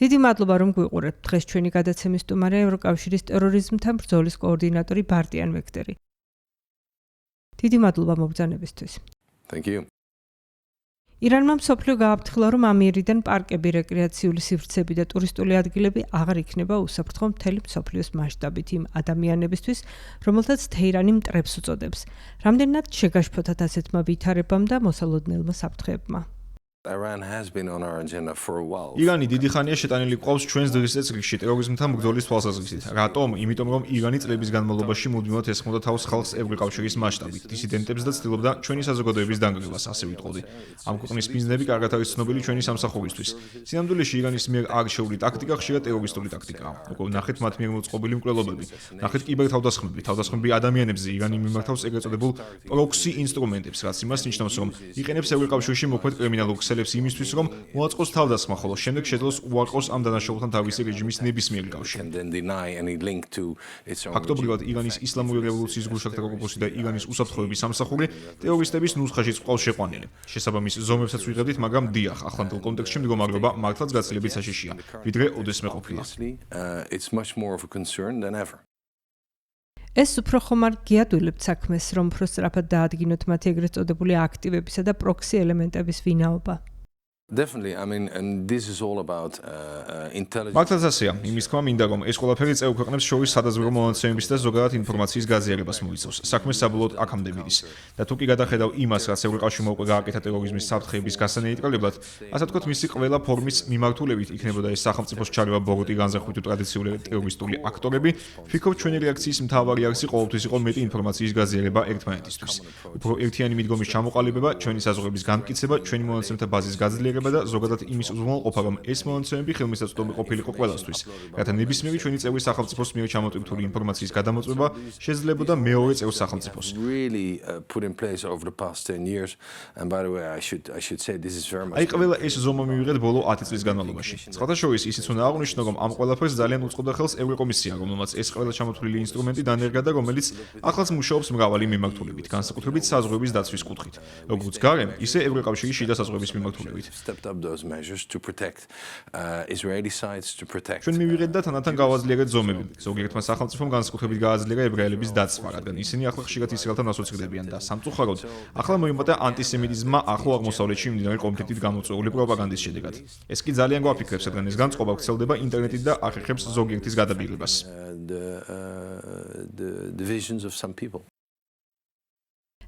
დიდი მადლობა რომ გვიყურებთ. დღეს ჩვენი გადაცემის სტუმარია ევროკავშირის ტერორიზმთან ბრძოლის კოორდინატორი ბარტიან ვექტერი. დიდი მადლობა მობრძანებისთვის. Thank you. ირანმა მსოფლიო გააფრთხილა, რომ ამიერიდან პარკები, რეკრეაციული სივრცეები და ტურისტული ადგილები აღარ იქნება უსაფრთხო მთელი მსოფლიოს მასშტაბით იმ ადამიანებისთვის, რომელთაც თეირანი მტრებს უწოდებს. რამდენად შეგაშფოთათ ასეთმა ვითარებამ და მოსალოდნელმა საფრთხეებმა. Iran has been on our agenda for a while. ირანი დიდი ხანია შეტანილი ყავს ჩვენს დღის წესრიგში ტერორიზმთან ბრძოლის თვალსაზრისით. რატომ? იმიტომ რომ ირანი წლების განმავლობაში მუდმივად ესხმოდა თავს ხალხს ევროკავშირის მასშტაბით, დისიდენტებს და ცდილობდა ჩვენი საზოგადოების დანგრევას, ასე ვიტყოდი. ამ ქვეყნის მიზნები კარგად არის ცნობილი ჩვენი სამსახურისთვის. სინამდვილეში ირანის მიერ არჩეული ტაქტიკა ხშირად ტერორისტული ტაქტიკაა. უკვე ნახეთ მათ მიერ მოწყობილი მკვლელობები. ნახეთ კიბერთავდასხმები ადამიანებზე ირანი მიმართავს ეგრეთ წოდებულ პროქსი ინსტრუმენტებს, რაც იმას ნიშნავს, რომ იყენებს ევროკავშირში მოქმედ კრიმინალურ ქსელებს იმისთვის, რომ მოაწყოს თავდასხმა, ხოლო შემდეგ შეძლოს უარყოს ამ დანაშაულთან თავისი რეჟიმის ნებისმიერი კავშირი. ფაქტობრივად ირანის ისლამური რევოლუციის გულშემატკივარი კორპუსი და ირანის უსაფრთხოების სამსახური ტერორისტების ნუსხაშიც ყავს შეყვანილი. შესაბამის ზომებსაც ვიღებდით, მაგრამ დიახ, ახლანდელ კონტექსტში მდგომარეობა მართლაც გაცილებით საშიშია, ვიდრე ოდესმე ყოფილა. ეს უფრო ხომ არ გიადვილებთ საქმეს, რომ უფრო სწრაფად დაადგინოთ მათი ეგრეთ წოდებული აქტივებისა და პროქსი ელემენტების ვინაობა? Definitely, I mean, and this is all about intelligence. მართლაც ასეა, იმის თქმა მინდა რომ ეს ყველაფერი წევრი ქვეყნებს შორის სადაზღვევო მონაცემების და ზოგადად ინფორმაციის გაზიარებას მოიცავს. საქმე საბოლოოდ აქამდე მიდის. და თუ კი გადახედავ იმას, რაც ევროკავშირმა უკვე გააკეთა ტერორიზმის საფრთხეების გასანეიტრალებლად, ასე ვთქვათ, მისი ყველა ფორმის მიმართულებით იქნებოდა ეს სახელმწიფოს ჩარევა ბოროტი განზრახვითი ტრადიციული ტერორისტული აქტორები, ვფიქრობ ჩვენი რეაქციის მთავარი არხი ყოველთვის იყო მეტი ინფორმაციის გაზიარება ერთმანეთისთვის. უფრო ერთიანი მიდგომის ჩამოყალიბება, ჩვენი საზღვრების განმტკიცება, ჩვენი მონაცემთა ბაზის გაძლიერება და ზოგადად იმის უზრუნველყოფა, რომ ეს მონაცემები ხელმისაწვდომი ყოფილიყო ყველასთვის. რათა ნებისმიერი ჩვენი წევრი სახელმწიფოს მიერ ჩამოტვირთული ინფორმაციის გადამოწმება შესძლებოდა მეორე წევრ სახელმწიფოს. აი ყველა ეს ზომა მივიღეთ ბოლო 10 წლის განმავლობაში. სხვათა შორის ისიც უნდა აღვნიშნო, რომ ამ ყველაფერს ძალიან უწყობდა ხელს ევროკომისია, რომელმაც ეს ყველა ჩამოთვლილი ინსტრუმენტი დანერგა და რომელიც ახლაც მუშაობს მრავალი მიმართულებით, განსაკუთრებით საზღვრების დაცვის კუთხით. როგორც გარე, ისე ევროკავშირის შიდა საზღვრების მიმართულებით. ჩვენ მივიღეთ და თანდათან გავაძლიერეთ ზომები. ზოგიერთმა სახელმწიფომ განსაკუთრებით გააძლიერა ებრაელების დაცვა, რადგან ისინი ახლა ხშირად ისრაელთან ასოცირდებიან და სამწუხაროდ ახლა მოიმატა ანტისემიტიზმმა ახლო აღმოსავლეთში მიმდინარე კონფლიქტით გამოწვეული პროპაგანდის შედეგად. ეს კი ძალიან გვაფიქრებს, რადგან ეს განწყობა ვრცელდება ინტერნეტით და ახერხებს ზოგიერთის გადაბირებას.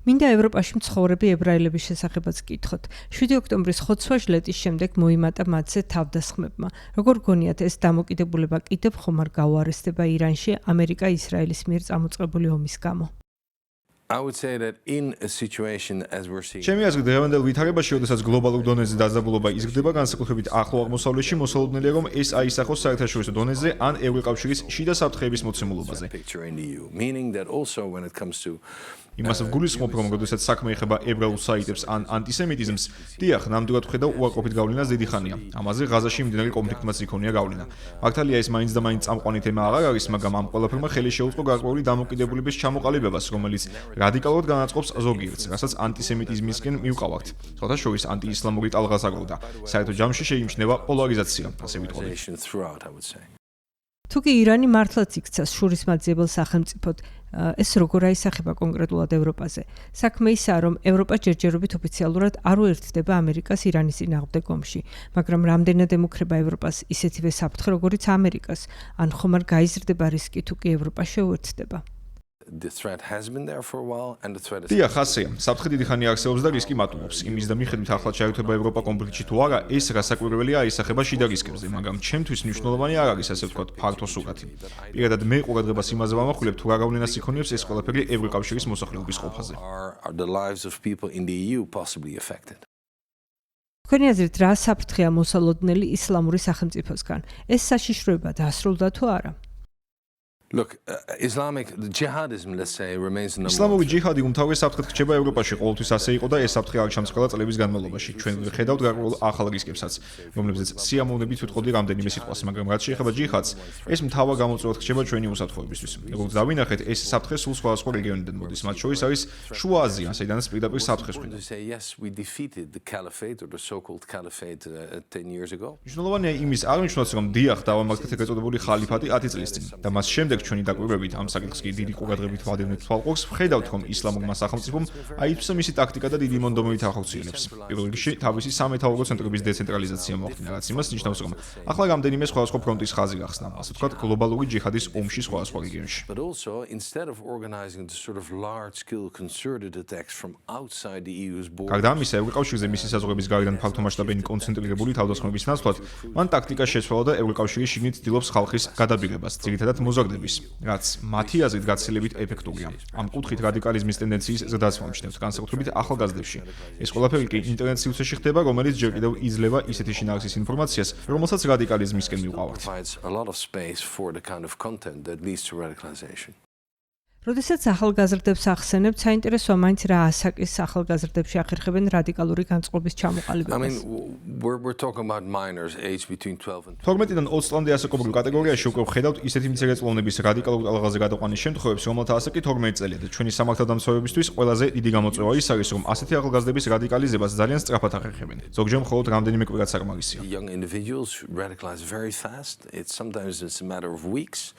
მინდა ევროპაში მცხოვრები ებრაელების შესახებაც გკითხოთ. 7 ოქტომბრის ხოცვა-ჟლეტის შემდეგ მოიმატა მათზე თავდასხმებმა. როგორ გონიათ ეს დამოკიდებულება კიდევ ხომ არ გაუარესდება ირანში ამერიკა-ისრაელის მიერ წამოწყებული ომის გამო? I would say that in a situation as we're seeing. ჩემი აზრით, დღევანდელ ვითარებაში, როდესაც გლობალურ დონეზე დაძაბულობა იზრდება, განსაკუთრებით ახლო აღმოსავლეთში, მოსალოდნელია, რომ ეს აისახოს საერთაშორისო დონეზე ან ევროკავშირის შიდა საფრთხეების მოცემულობაზე. იმას ვგულისხმობ, რომ როდესაც საქმე ეხება ებრაულ საიტებს ან ანტისემიტიზმს, დიახ, ნამდვილად ვხედავ უარყოფით გავლენას დიდი ხანია. ამაზე ღაზაში მიმდინარე კონფლიქტმაც იქონია გავლენა. მართალია ეს მაინც და მაინც წამყვანი თემა აღარ არის, მაგრამ ამ ყველაფერმა ხელი შეუწყო გარკვეული დამოკიდებულების ჩამოყალიბებას, რომელიც რადიკალურად განაწყობს ზოგიერთს, რასაც ანტისემიტიზმისკენ მივყავართ. სხვათა შორის ანტიისლამური ტალღასაგროვდა. საერთო ჯამში შეიმჩნევა პოლარიზაცია, ასე ვიტყოდი. თუ კი ირანი მართლაც იქცას შურისმაძიებელ სახელმწიფოდ, ეს როგორ აისახება კონკრეტულად ევროპაზე? საქმე ისაა, რომ ევროპა ჯერჯერობით ოფიციალურად არ უერთდება ამერიკას ირანის წინააღმდეგ ომში, მაგრამ რამდენად ემუქრება ევროპას ისეთივე საფრთხე, როგორიც ამერიკას, ან ხომ არ გაიზრდება რისკი თუ კი ევროპა შეუერთდება? დიახ, ასეა. საფრთხე დიდი ხანი არსებობს და რისკი მატულობს. იმის და მიხედვით ახლა ჩაერთვება ევროპა კონფლიქტში თუ არა, ეს რასაკვირველია აისახება შიდა რისკებზე, მაგრამ ჩემთვის მნიშვნელოვანი არ არის, ასე ვთქვათ, ფართო სურათი. პირადად მე ყურადღებას იმაზე ვამახვილებ, თუ რა გავლენას იქონიებს ეს ყველაფერი ევროკავშირის მოსახლეობის ყოფაზე. თქვენი აზრით, რა საფრთხეა მოსალოდნელი ისლამური სახელმწიფოსგან? ეს საშიშროება დასრულდა თუ არა? Look, Islamic jihadism, let's say, remains the number ისლამური ჯიჰადი უმთავრეს საფრთხედ რჩება ევროპაში, ყოველთვის ასე იყო და ეს საფრთხე არ ჩამწკრალა წლების განმავლობაში. ჩვენ ვხედავთ გარკვეულ ახალ რისკებსაც, რომლებზეც სიამოვნებით ვიტყოდი რამდენიმე სიტყვას, მაგრამ რაც შეეხება ჯიჰადს, ეს მთავარ გამოწვევად რჩება ჩვენი უსაფრთხოებისთვის. როგორც დავინახეთ, ეს საფრთხე სულ სხვადასხვა რეგიონიდან მოდის, მათ შორის არის შუა აზია, საიდანაც პირდაპირ საფრთხეს ხვდება. Yes, we defeated the caliphate or the so-called caliphate 10 years ago. მნიშვნელოვანია იმის აღნიშნვაც, რომ დიახ დავამარცხეთ ეგრეთ წოდებული ხალიფატი 10 წლის წინ და მას შემდეგ ჩვენი დაკვირვებით ამ საკითხს კი დიდი ყურადღებით ვადევნებთ თვალყურს, ვხედავთ, რომ ისლამურმა სახელმწიფომ აიჩვენა მისი ტაქტიკა და დიდი მონდომებით ახორციელებს. პირველ რიგში თავისი სამეთაურო ცენტრების დეცენტრალიზაცია მოახდინა, რაც იმას ნიშნავს, რომ ახლა რამდენიმე სხვადასხვა ფრონტის ხაზი გახსნა, ასე ვთქვათ, გლობალური ჯიჰადის ომში სხვადასხვა რეგიონში. But also, instead of organizing the sort of large-scale concerted attacks from outside the EU's borders. გარდა ამისა, ევროკავშირზე მისი საზღვრების გარედან ფართომასშტაბიანი კონცენტრირებული თავდასხმების ნაცვლად, მან ტაქტიკა შეცვალა და ევროკავშირი შიგნით ცდილობს ხალხის გადაბირებას, ძირითადად მოზარდების, რაც მათი აზრით გაცილებით ეფექტურია. ამ კუთხით რადიკალიზმის ტენდენციის ზრდაც მომჩნევთ, განსაკუთრებით ახალგაზრდებში. ეს ყველაფერი კი ინტერნეტ სივრცეში ხდება, რომელიც ჯერ კიდევ იძლევა ისეთი შინაარსის ინფორმაციას, რომელსაც რადიკალიზმისკენ მივყავართ. Provides a lot of space for the kind of content that leads to radicalization. როდესაც ახალგაზრდებს ახსენებთ, საინტერესოა მაინც რა ასაკის ახალგაზრდებში ახერხებენ რადიკალური განწყობის I ჩამოყალიბებას. mean, we're talking about minors aged between 12 and 12-დან 20 წლამდე ასაკობრივ კატეგორიაში უკვე ვხედავთ ისეთი მცირეწლოვნების რადიკალურ ტალღაზე გადაყვანის შემთხვევებს, რომელთა ასაკი 12 წელია და ჩვენი სამართალდამცავებისთვის ყველაზე დიდი გამოწვევა ის არის, რომ ასეთი ახალგაზრდების რადიკალიზებას ძალიან სწრაფად ახერხებენ. ზოგჯერ მხოლოდ რამდენიმე კვირაც არ მაგისია. young individuals radicalize very fast. Sometimes it's a matter of weeks.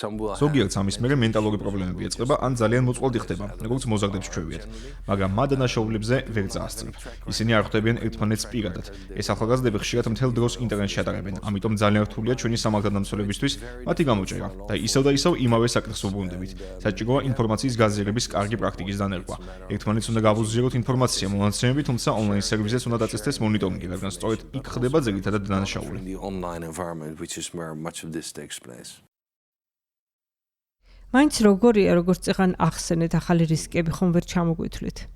Some will have ზოგიერთს ამის მერე მენტალური პრობლემები ეწყება ან ძალიან მოწყვლადი ხდება, როგორც მოზარდებს ჩვევიათ, მაგრამ მათ დანაშაულებზე ვერ წაასწრებ. ისინი არ ხვდებიან ერთმანეთს პირადად. ეს ახალგაზრდები ხშირად მთელ დროს ინტერნეტში ატარებენ, ამიტომ ძალიან რთულია ჩვენი სამართალდამცველებისთვის მათი გამოჭერა და ისევ და ისევ იმავე საკითხს ვუბრუნდებით. საჭიროა ინფორმაციის გაზიარების კარგი პრაქტიკის დანერგვა. ერთმანეთს უნდა გავუზიაროთ ინფორმაცია მონაცემები, თუმცა ონლაინ სერვისებს უნდა დაწესდეს მონიტორინგი, რადგან სწორედ იქ ხდება ძირითადად დანაშაული. in the online environment, which is where much of this takes place. მაინც როგორია, როგორც წეგან ახსენეთ, ახალი რისკები ხომ ვერ ჩამოგვეთვლით.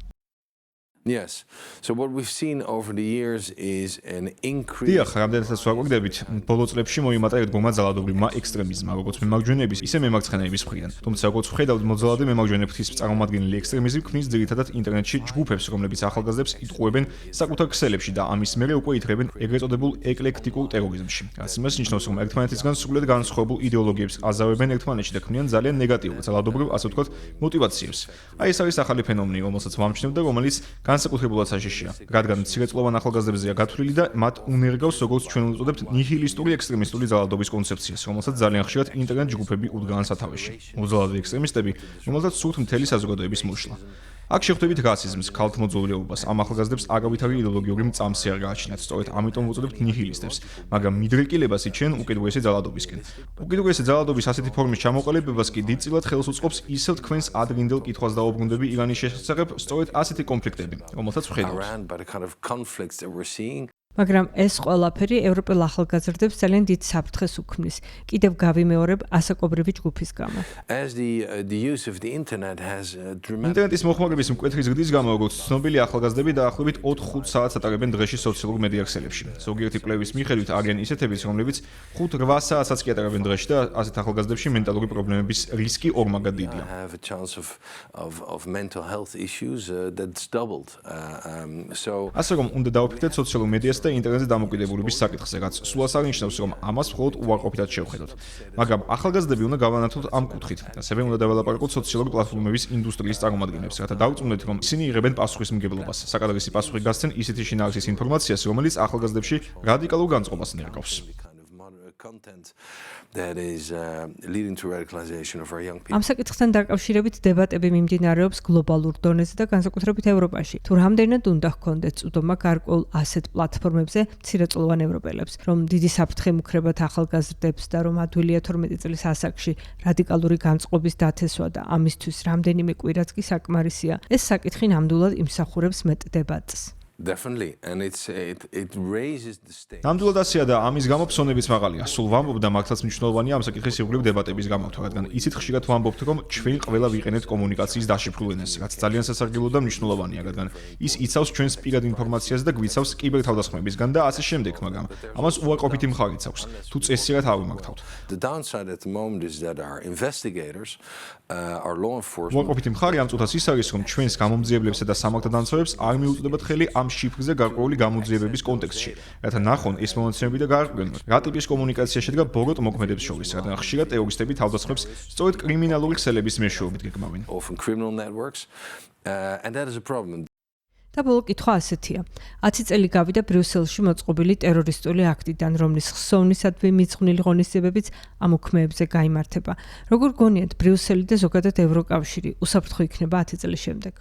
Yes. So what we've seen over the years is an increase. დიახ, რამდენადაც ვაკვირდებით, ბოლო წლებში მოიმატა ერთგვარმა ძალადობრივმა ექსტრემიზმმა, როგორც მემარჯვენეების, ისე მემარცხენეების მხრიდან. თუმცა, როგორც ვხედავთ, მოძალადე მემარჯვენე ფრთის წარმომადგენელი ექსტრემიზმი ქმნის ძირითადად ინტერნეტში ჯგუფებს, რომლებიც ახალგაზრდებს იტყუებენ საკუთარ ქსელებში და ამის მერე უკვე ითხრებენ ეგრეთ წოდებულ ეკლექტიკურ ტერორიზმში. რაც იმას ნიშნავს, რომ ერთმანეთისგან სრულიად განსხვავებულ იდეოლოგიებს აზავებენ ერთმანეთში და ქმნიან ძალიან ნეგატიურ, ძალადობრივ, ასე ვთქვათ, მოტივაციებს. აი ეს არის ახალი ფენომენი, რომელსაც ვამჩნევ და რომელიც განსაკუთრებულად საშიშია, რადგან მცირეწლოვან ახალგაზრდებზეა გათვლილი და მათ უნერგავს, როგორც ჩვენ ვუწოდებთ, ნიჰილისტური ექსტრემისტული ძალადობის კონცეფციას, რომელსაც ძალიან ხშირად ინტერნეტ ჯგუფები უდგანან სათავეში. მოძალადე ექსტრემისტები, რომელსაც სურთ მთელი საზოგადოების მოშლა. აქ შეხვდებით რასიზმს, ქალთმოძღვრიობას, ამ ახალგაზრდებს არავითარი იდეოლოგიური მწამსი არ გააჩნიათ, სწორედ ამიტომ ვუწოდებთ ნიჰილისტებს, მაგრამ მიდრეკილებას იჩენ უკიდურესი ძალადობისკენ. უკიდურესი ძალადობის ასეთი ფორმის ჩამოყალიბებას კი დიდწილად ხელს უწყობს ისევ თქვენს ადრინდელ კითხვას დაუბრუნდები ირანის შესახებ, სწორედ ასეთი კონფლიქტები, რომელსაც ვხედავთ. Iran, by the kind of conflicts that we're seeing. მაგრამ ეს ყველაფერი ევროპელ ახალგაზრდებს ძალიან დიდ საფრთხეს უქმნის. კიდევ გავიმეორებ ასაკობრივი ჯგუფის გამო. As the use of the internet has dramatically ინტერნეტის მოხმარების მკვეთრი ზრდის გამო, როგორც ცნობილი ახალგაზრდები დაახლოებით 4-5 საათს ატარებენ დღეში სოციალურ მედია ქსელებში. ზოგიერთი კვლევის მიხედვით არიან ისეთებიც, რომლებიც 5-8 საათსაც კი ატარებენ დღეში და ასეთ ახალგაზრდებში მენტალური პრობლემების რისკი ორმაგად დიდია. have a chance of mental health issues that's doubled. So ასე რომ უნდა დავფიქრდეთ სოციალურ მედიას და ინტერნეტზე დამოკიდებულების საკითხზე, რაც სულას არ ნიშნავს, რომ ამას მხოლოდ უარყოფითად შევხედოთ. მაგრამ ახალგაზრდები უნდა გავანათოთ ამ კუთხით. ასევე უნდა დაველაპარაკოთ სოციალური პლატფორმების ინდუსტრიის წარმომადგენლებს, რათა დავწუნდეთ, რომ ისინი იღებენ პასუხისმგებლობას. საკადრისი პასუხი გასცენ ისეთი შინაარსის ინფორმაციას, რომელიც ახალგაზრდებში რადიკალურ განწყობას ნერგავს. kind of moderate content that is leading to radicalization of our young people. ამ საკითხთან დაკავშირებით დებატები მიმდინარეობს გლობალურ დონეზე და განსაკუთრებით ევროპაში. თუ რამდენად უნდა ჰქონდეთ წვდომა გარკვეულ ასეთ პლატფორმებზე მცირეწლოვან ევროპელებს, რომ დიდი საფრთხე მუქრებათ ახალგაზრდებს და რომ ადვილია 12 წლის ასაკში რადიკალური განწყობის დათესვა და ამისთვის რამდენიმე კვირაც კი საკმარისია. ეს საკითხი ნამდვილად იმსახურებს მეტ დებატს. Definitely, and it raises the stakes. ნამდვილად ასეა და ამის გამო ფსონებიც მაღალია. სულ ვამბობ და მართლაც მნიშვნელოვანია ამ საკითხის ირგვლივ დებატების გამართვა, რადგან ისიც ხშირად ვამბობთ, რომ ჩვენ ყველა ვიყენებთ კომუნიკაციის დაშიფრულ ენას, რაც ძალიან სასარგებლო და მნიშვნელოვანია, რადგან ის იცავს ჩვენს პირად ინფორმაციას და გვიცავს კიბერთავდასხმებისგან და ასე შემდეგ, მაგრამ ამას უარყოფითი მხარიც აქვს, თუ წესიერად არ ვიმართავთ. The downside at the moment is that our investigators, our law enforcement. უარყოფითი მხარე ამ წუთას ის არის, რომ ჩვენს გამომძიებლებსა და სამართალდამცავებს არ მიუწვდებათ ხელი ამ შიფრზე გარკვეული გამოძიებების კონტექსტში, რათა ნახონ ეს მონაცემები და გაარკვიონ, რა ტიპის კომუნიკაცია შედგა ბოროტ მოქმედებს შორის, რადგან ხშირად ტერორისტები თავდასხმებს სწორედ კრიმინალური ქსელების მეშვეობით გეკმავენ. Often criminal networks, and that is a problem. და ბოლო კითხვა ასეთია. 10 წელი გავიდა ბრიუსელში მოწყობილი ტერორისტული აქტიდან, რომლის ხსოვნისადმი მიძღვნილი ღონისძიებებიც ამ უქმეებზე გაიმართება. როგორ გონიათ ბრიუსელი და ზოგადად ევროკავშირი უსაფრთხო იქნება 10 წლის შემდეგ?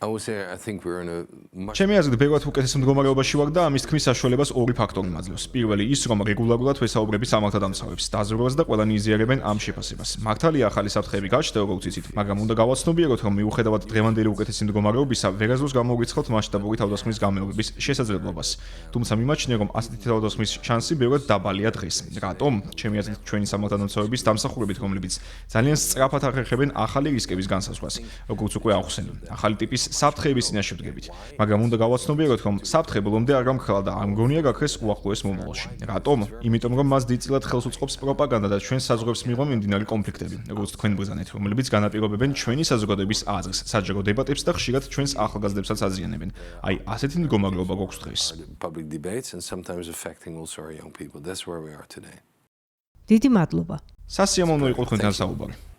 I think we're in a much ჩემი აზრით, ბევრად უკეთეს მდგომარეობაში ვარ და ამის თქმის საშუალებას ორი ფაქტორი მაძლევს. პირველი ის, რომ რეგულარულად ვესაუბრები სამართალდამცავებს, დაზრობას და ყველანი იზიარებენ ამ შეფასებას. მართალია ახალი საფრთხეები გაჩნდა, როგორც იცით, მაგრამ უნდა გავაცნობიეროთ, რომ მიუხედავად დღევანდელი უკეთესი მდგომარეობისა, ვერასდროს გამოვიცხოთ მასშტაბური თავდასხმის გამეორების შესაძლებლობას. თუმცა მიმაჩნია, რომ ასეთი თავდასხმის შანსი ბევრად დაბალია დღეს. რატომ? ჩემი აზრით, ჩვენი სამართალდამცავების დამსახურებით, რომლებიც ძალიან სწრაფად ახერხებენ ახალი რისკების განსაზღვრას, როგორც უკვე ახსენე. ახალი ტიპის საფრთხეების წინაშე ვდგებით, მაგრამ უნდა გავაცნობიეროთ, რომ საფრთხე ბოლომდე არ გამქრალა და არ მგონია გაქრეს უახლოეს მომავალში. რატომ? იმიტომ, რომ მას დიდწილად ხელს უწყობს პროპაგანდა და ჩვენს საზღვრებს მიღვა მიმდინარე კონფლიქტები, როგორც თქვენ ბრძანეთ, რომლებიც განაპირობებენ ჩვენი საზოგადოების აზრს, საჯარო დებატებს და ხშირად ჩვენს ახალგაზრდებსაც აზიანებენ. აი, ასეთი მდგომარეობა გვაქვს დღეს. public debates and sometimes affecting also our young people. That's where we are today. დიდი მადლობა. სასიამოვნო იყო თქვენთან საუბარი.